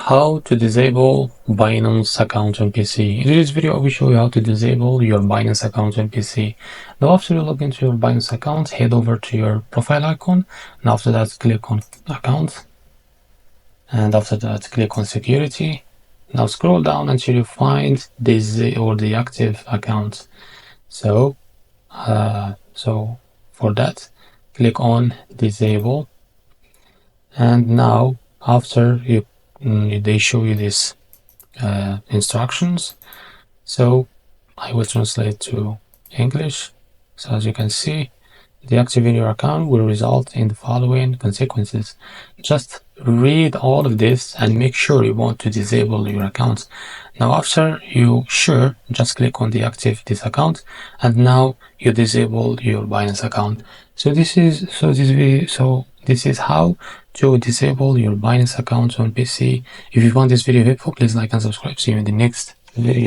How to disable Binance account on PC. In this video I will show you how to disable your Binance account on PC. Now after you log into your Binance account, head over to your profile icon, and after that click on account, and after that click on security. Now scroll down until you find the active account. So for that click on disable, and now after they show you this instructions, so I will translate to English. So as you can see, deactivating your account will result in the following consequences. Just read all of this and make sure you want to disable your account. Now after you just click on deactivate this account, and now you disable your Binance account. This is how to disable your Binance account on PC. If you found this video helpful, please like and subscribe. See you in the next video.